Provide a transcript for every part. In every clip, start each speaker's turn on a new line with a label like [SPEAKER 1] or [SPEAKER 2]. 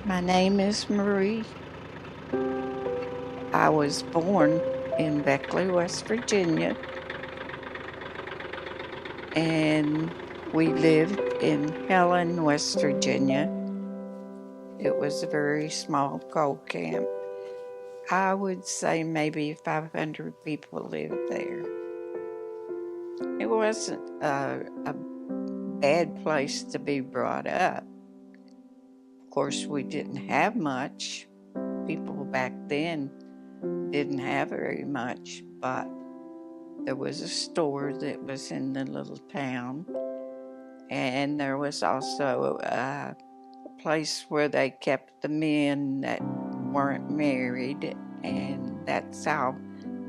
[SPEAKER 1] My name is Marie. I was born in Beckley, West Virginia, and we lived in Helen, West Virginia. It was a very small coal camp. I would say maybe 500 people lived there. It wasn't a bad place to be brought up. Of course, we didn't have much. People back then didn't have very much, but there was a store that was in the little town, and there was also a place where they kept the men that weren't married, and that's how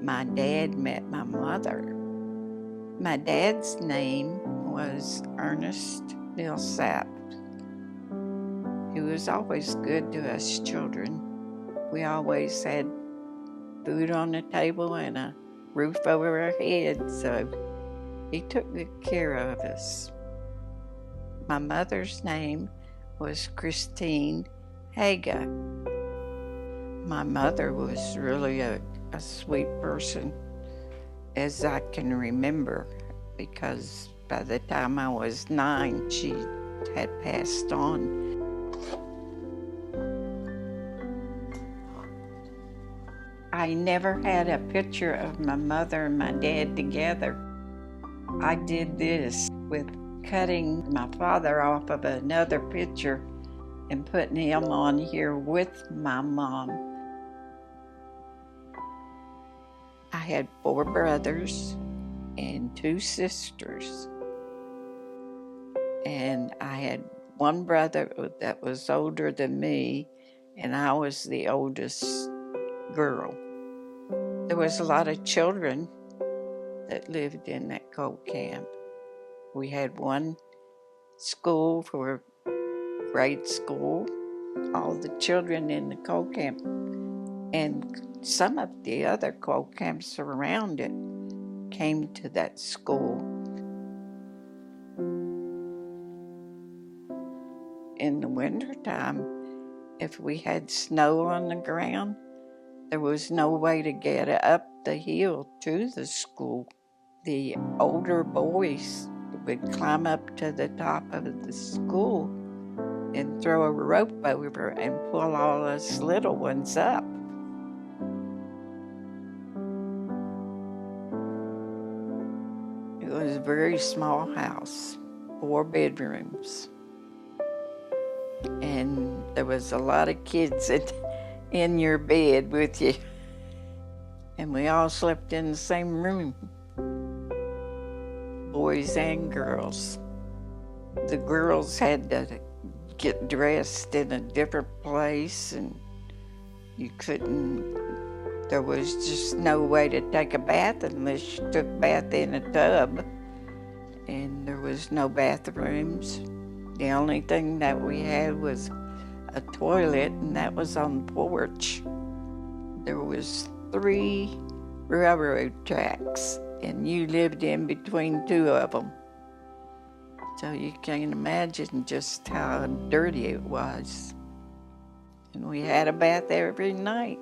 [SPEAKER 1] my dad met my mother. My dad's name was Ernest Millsap. He was always good to us children. We always had food on the table and a roof over our heads, so he took good care of us. My mother's name was Christine Haga. My mother was really a sweet person, as I can remember, because by the time I was 9, she had passed on. I never had a picture of my mother and my dad together. I did this with cutting my father off of another picture and putting him on here with my mom. I had 4 brothers and 2 sisters. And I had one brother that was older than me, and I was the oldest girl. There was a lot of children that lived in that coal camp. We had one school for grade school, all the children in the coal camp, and some of the other coal camps around it came to that school. In the wintertime, if we had snow on the ground, there was no way to get up the hill to the school. The older boys would climb up to the top of the school and throw a rope over and pull all us little ones up. It was a very small house, 4 bedrooms. And there was a lot of kids in your bed with you. And we all slept in the same room, boys and girls. The girls had to get dressed in a different place, and there was just no way to take a bath unless you took a bath in a tub. And there was no bathrooms. The only thing that we had was a toilet, and that was on the porch. There was 3 railroad tracks, and you lived in between 2 of them. So you can imagine just how dirty it was. And we had a bath every night.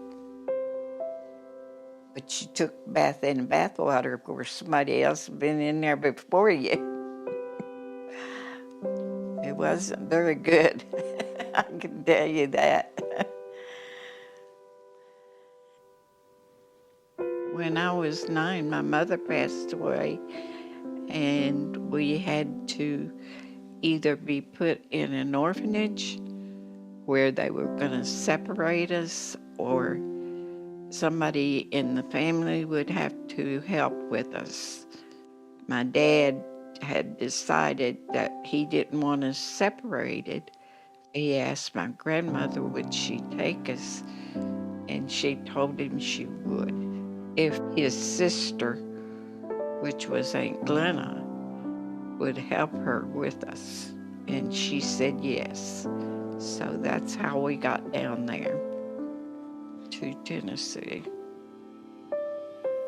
[SPEAKER 1] But you took a bath in bath water, of course, somebody else had been in there before you. It wasn't very good, I can tell you that. When I was 9, my mother passed away, and we had to either be put in an orphanage where they were going to separate us, or somebody in the family would have to help with us. My dad had decided that he didn't want us separated. He asked my grandmother would she take us, and she told him she would. If his sister, which was Aunt Glenna, would help her with us. And she said yes. So that's how we got down there to Tennessee.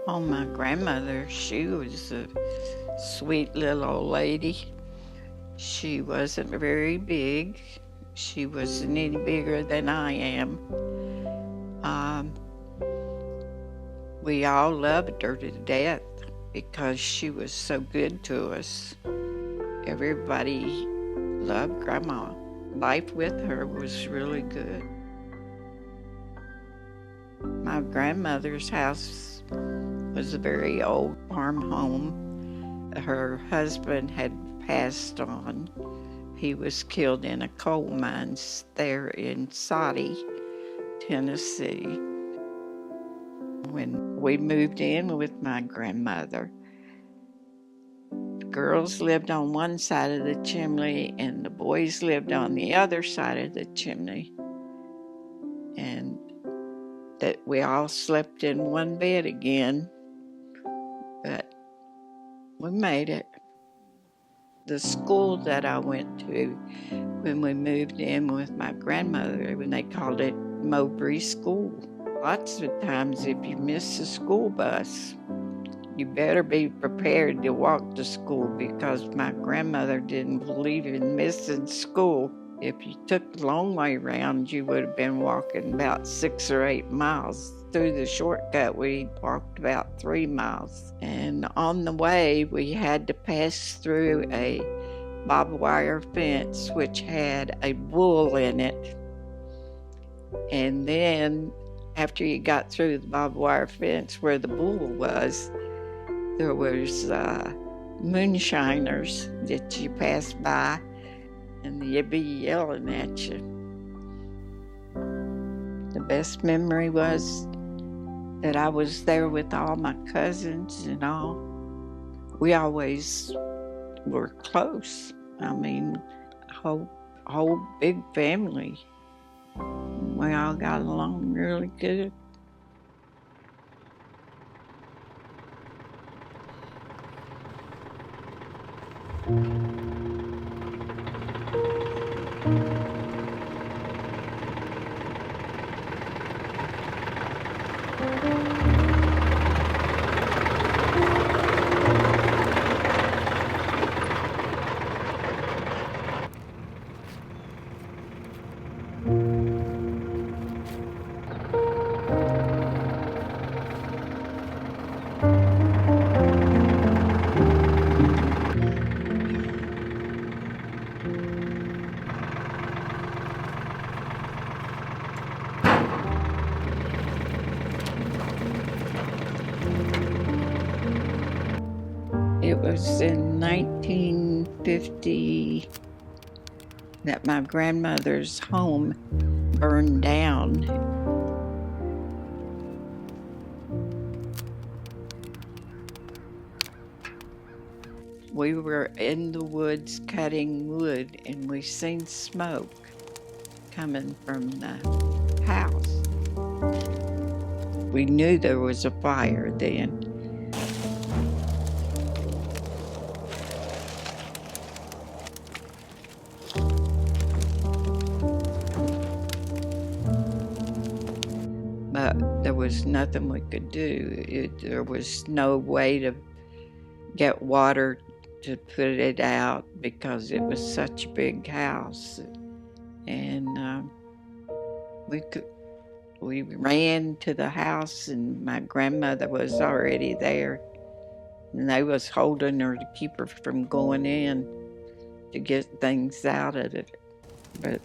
[SPEAKER 1] Oh, my grandmother, she was a sweet little old lady. She wasn't very big. She wasn't any bigger than I am. We all loved her to death because she was so good to us. Everybody loved Grandma. Life with her was really good. My grandmother's house was a very old farm home. Her husband had passed on. He was killed in a coal mine there in Soddy, Tennessee. When we moved in with my grandmother, the girls lived on one side of the chimney and the boys lived on the other side of the chimney. And that we all slept in one bed again, but we made it. The school that I went to when we moved in with my grandmother, when they called it Mowbray School. Lots of times if you miss a school bus, you better be prepared to walk to school because my grandmother didn't believe in missing school. If you took the long way around, you would have been walking about 6 or 8 miles. Through the shortcut, we walked about 3 miles. And on the way, we had to pass through a barbed wire fence, which had a bull in it. And then after you got through the barbed wire fence where the bull was, there was moonshiners that you passed by, and they'd be yelling at you. The best memory was that I was there with all my cousins and all. We always were close. I mean, whole big family. We all got along really good. It was in 1950 that my grandmother's home burned down. We were in the woods cutting wood and we seen smoke coming from the house. We knew there was a fire then. But there was nothing we could do. There was no way to get water to put it out because it was such a big house. And we ran to the house and my grandmother was already there. And they was holding her to keep her from going in to get things out of it. But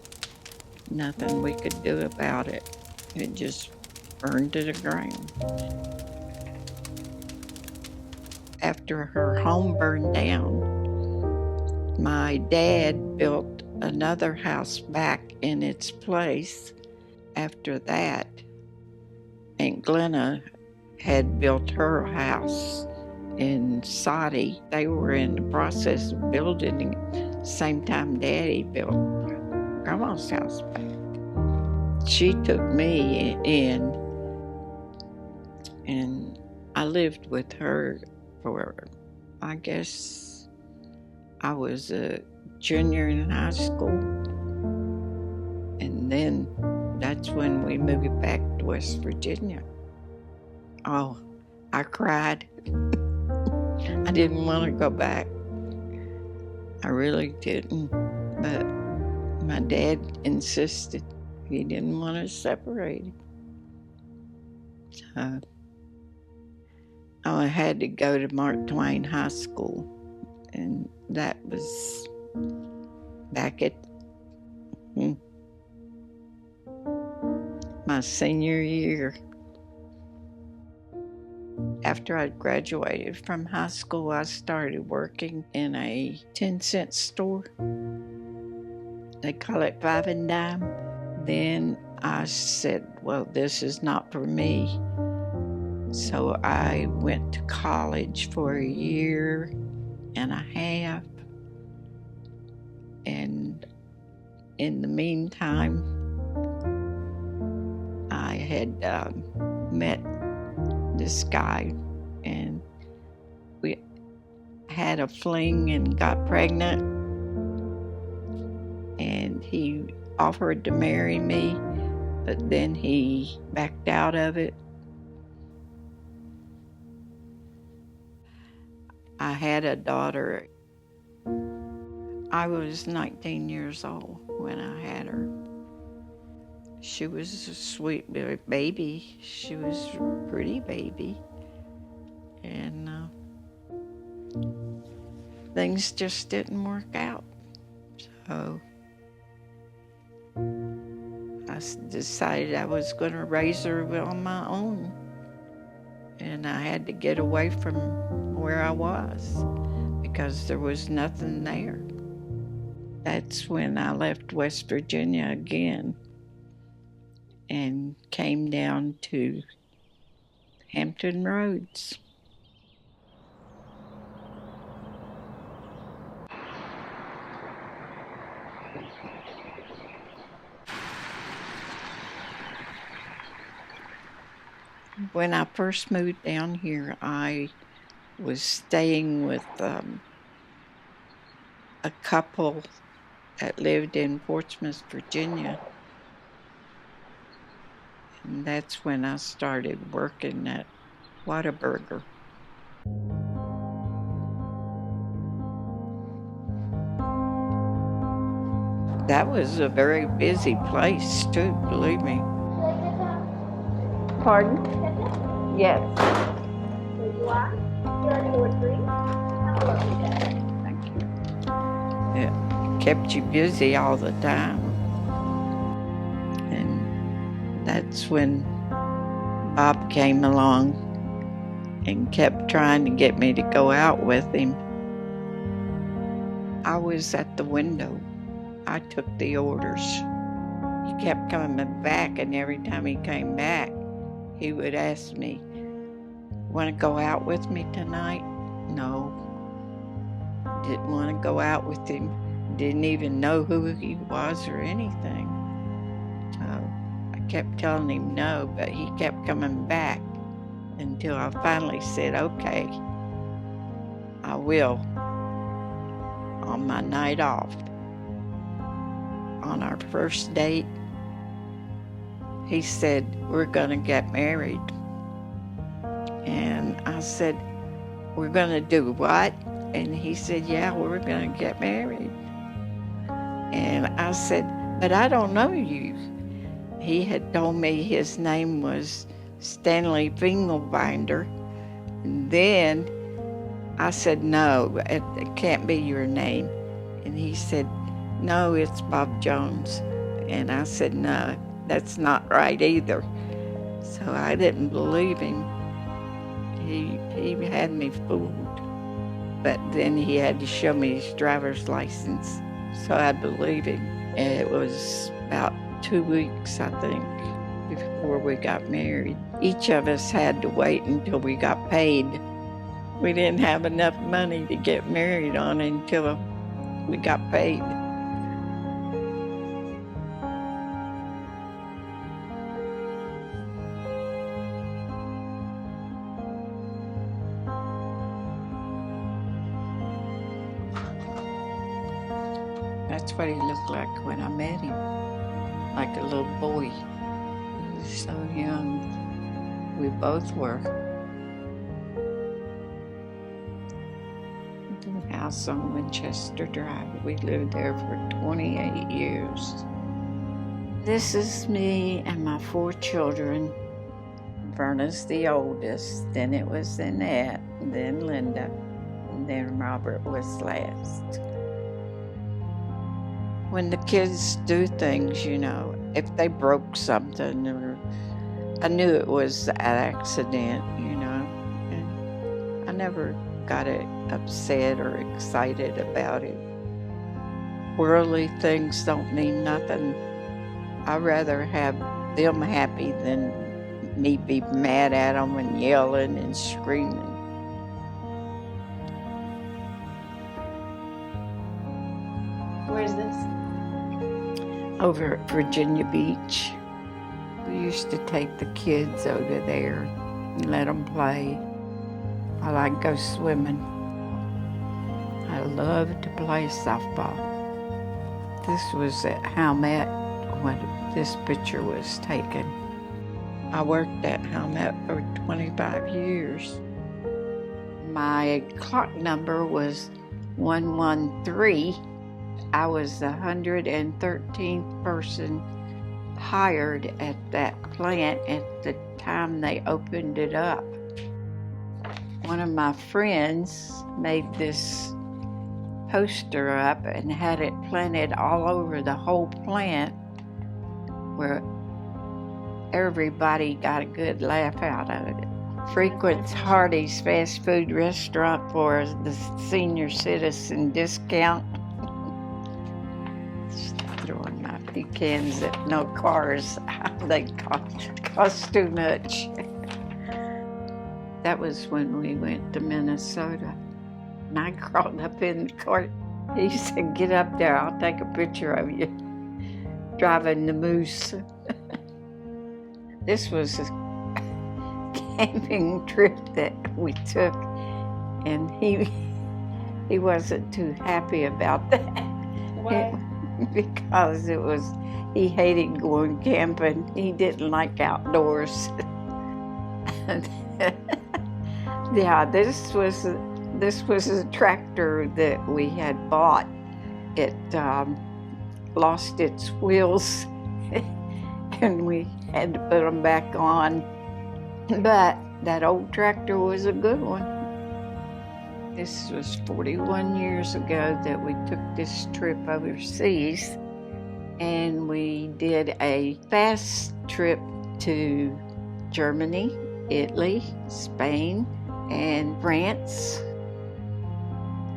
[SPEAKER 1] nothing we could do about it. It just burned to the ground. After her home burned down, my dad built another house back in its place. After that, Aunt Glenna had built her house in Soddy. They were in the process of building it. Same time Daddy built Grandma's house back. She took me in, and I lived with her for, I guess, I was a junior in high school. And then that's when we moved back to West Virginia. Oh, I cried. I didn't want to go back. I really didn't. But my dad insisted. He didn't want us separated. So I had to go to Mark Twain High School, and that was back at my senior year. After I graduated from high school, I started working in a 10-cent store. They call it Five and Dime. Then I said, well, this is not for me. So I went to college for a year and a half. And in the meantime, I had met this guy, and we had a fling and got pregnant, and he offered to marry me, but then he backed out of it. I had a daughter. I was 19 years old when I had her. She was a sweet baby. She was a pretty baby. And things just didn't work out. So I decided I was going to raise her on my own. And I had to get away from where I was because there was nothing there. That's when I left West Virginia again and came down to Hampton Roads. When I first moved down here, I was staying with a couple that lived in Portsmouth, Virginia. And that's when I started working at Whataburger. That was a very busy place too, believe me. Pardon? Yes.
[SPEAKER 2] Here you are. You're on your 3. Have a lovely day.
[SPEAKER 1] Thank you. It kept you busy all the time. And that's when Bob came along and kept trying to get me to go out with him. I was at the window. I took the orders. He kept coming back, and every time he came back, he would ask me, want to go out with me tonight? No. Didn't want to go out with him. Didn't even know who he was or anything. So I kept telling him no, but he kept coming back until I finally said, okay, I will on my night off. On our first date, he said, we're gonna get married. And I said, we're gonna do what? And he said, yeah, we're gonna get married. And I said, but I don't know you. He had told me his name was Stanley Fingelbinder. And then I said, no, it can't be your name. And he said, no, it's Bob Jones. And I said, no, that's not right either. So I didn't believe him. He had me fooled. But then he had to show me his driver's license, so I believed him. And it was about 2 weeks, I think, before we got married. Each of us had to wait until we got paid. We didn't have enough money to get married on until we got paid. That's what he looked like when I met him, like a little boy. He was so young. We both were. house on Winchester Drive. We lived there for 28 years. This is me and my 4 children. Verna's the oldest, then it was Annette, then Linda, and then Robert was last. When the kids do things, if they broke something, or I knew it was an accident, and I never got upset or excited about it. Worldly things don't mean nothing. I'd rather have them happy than me be mad at them and yelling and screaming.
[SPEAKER 2] Where's this?
[SPEAKER 1] Over at Virginia Beach. We used to take the kids over there and let them play while I'd go swimming. I loved to play softball. This was at Howmet when this picture was taken. I worked at Howmet for 25 years. My clock number was 113. I was the 113th person hired at that plant at the time they opened it up. One of my friends made this poster up and had it planted all over the whole plant where everybody got a good laugh out of it. Frequents Hardee's fast food restaurant for the senior citizen discount. Throwing my pecans at no cars. They cost too much. That was when we went to Minnesota. And I crawled up in the cart. He said, "Get up there, I'll take a picture of you driving the moose." This was a camping trip that we took, and he wasn't too happy about that.
[SPEAKER 2] Why?
[SPEAKER 1] Because he hated going camping. He didn't like outdoors. Yeah, this was a tractor that we had bought. It lost its wheels, and we had to put them back on. But that old tractor was a good one. This was 41 years ago that we took this trip overseas, and we did a fast trip to Germany, Italy, Spain, and France.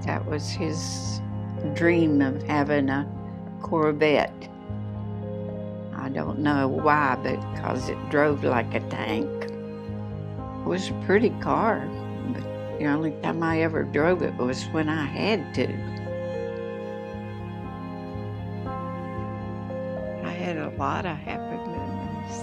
[SPEAKER 1] That was his dream of having a Corvette. I don't know why, but because it drove like a tank. It was a pretty car, but the only time I ever drove it was when I had to. I had a lot of happy memories.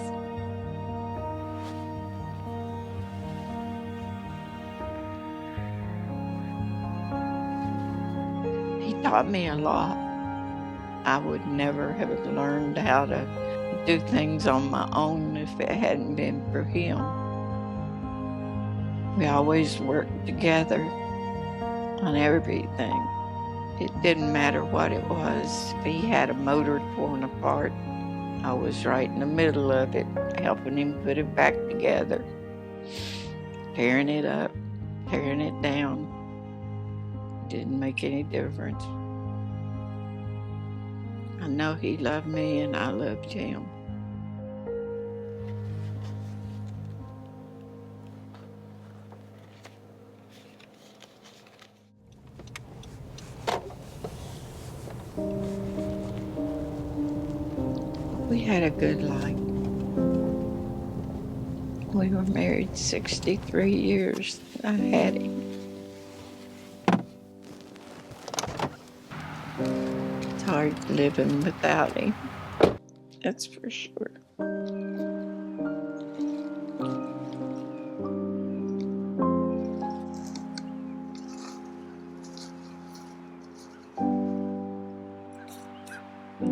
[SPEAKER 1] He taught me a lot. I would never have learned how to do things on my own if it hadn't been for him. We always worked together on everything. It didn't matter what it was. If he had a motor torn apart, I was right in the middle of it, helping him put it back together, tearing it up, tearing it down. Didn't make any difference. I know he loved me and I loved him. We had a good life. We were married 63 years. I had him. It's hard living without him. That's for sure.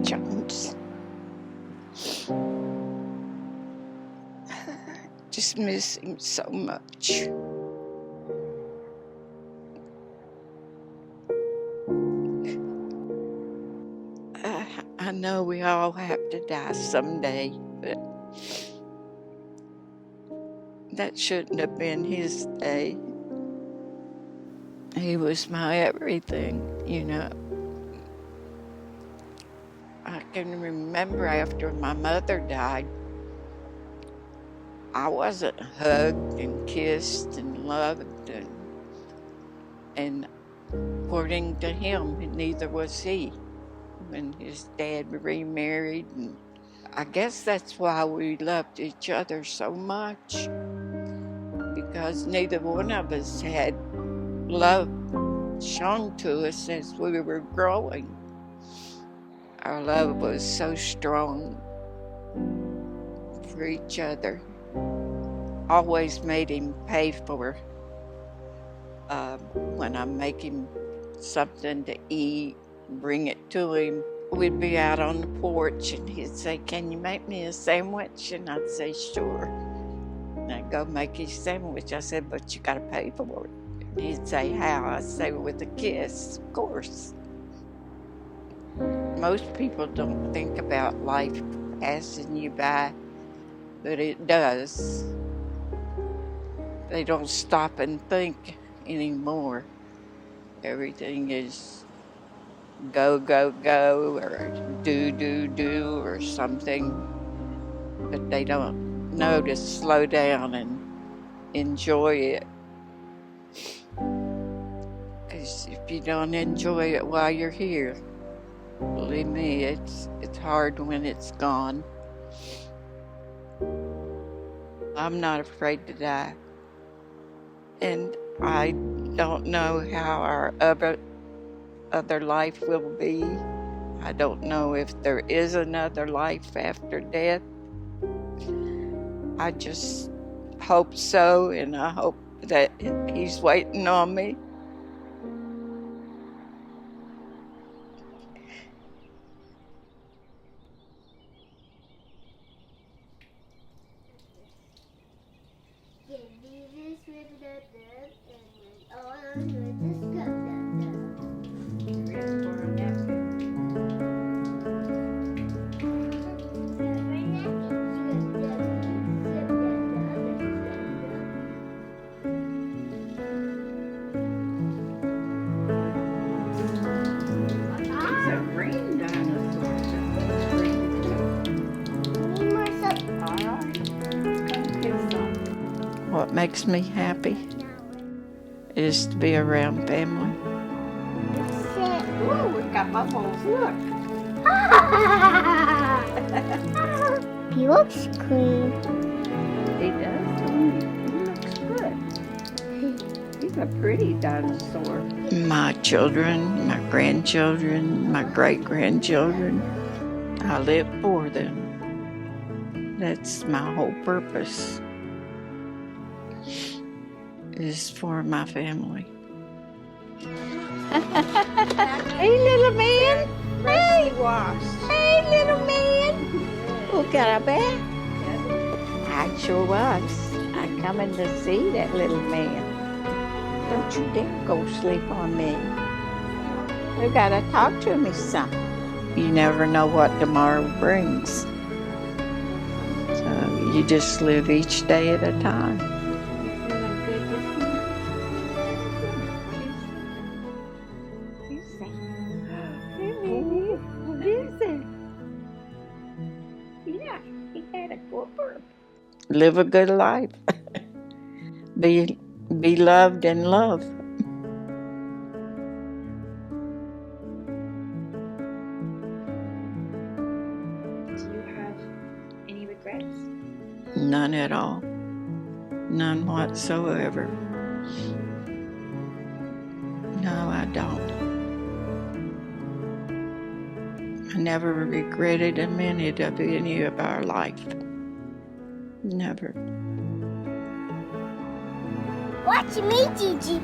[SPEAKER 1] Jones. Just miss him so much. know we all have to die someday, but that shouldn't have been his day. He was my everything, you know. I can remember after my mother died, I wasn't hugged and kissed and loved, and according to him, neither was he when his dad remarried. And I guess that's why we loved each other so much, because neither one of us had love shown to us as we were growing. Our love was so strong for each other. Always made him pay for when I make him something to eat, bring it to him. We'd be out on the porch and he'd say, "Can you make me a sandwich?" And I'd say, "Sure." And I'd go make his sandwich. I said, "But you gotta pay for it." And he'd say, "How?" I'd say, "With a kiss, of course." Most people don't think about life passing you by, but it does. They don't stop and think anymore. Everything is go, go, go, or do, do, do, or something. But they don't know to slow down and enjoy it. Because if you don't enjoy it while you're here, believe me, it's hard when it's gone. I'm not afraid to die. And I don't know how our other life will be. I don't know if there is another life after death. I just hope so, and I hope that he's waiting on me. What makes me happy is to be around family.
[SPEAKER 3] Oh, we've got bubbles, look.
[SPEAKER 2] He looks clean.
[SPEAKER 3] He does. He looks good. He's a pretty dinosaur.
[SPEAKER 1] My children, my grandchildren, my great-grandchildren, I live for them. That's my whole purpose, is for my family.
[SPEAKER 3] Hey, little man. Hey. Hey, little man. Who got a back? I sure was. I'm coming to see that little man. Don't you dare go sleep on me. You gotta talk to me some.
[SPEAKER 1] You never know what tomorrow brings. So you just live each day at a time. Live a good life. Be loved and love.
[SPEAKER 4] Do you have any regrets?
[SPEAKER 1] None at all. None whatsoever. No, I don't. I never regretted a minute of any of our life. Never.
[SPEAKER 2] Watch me, Gigi.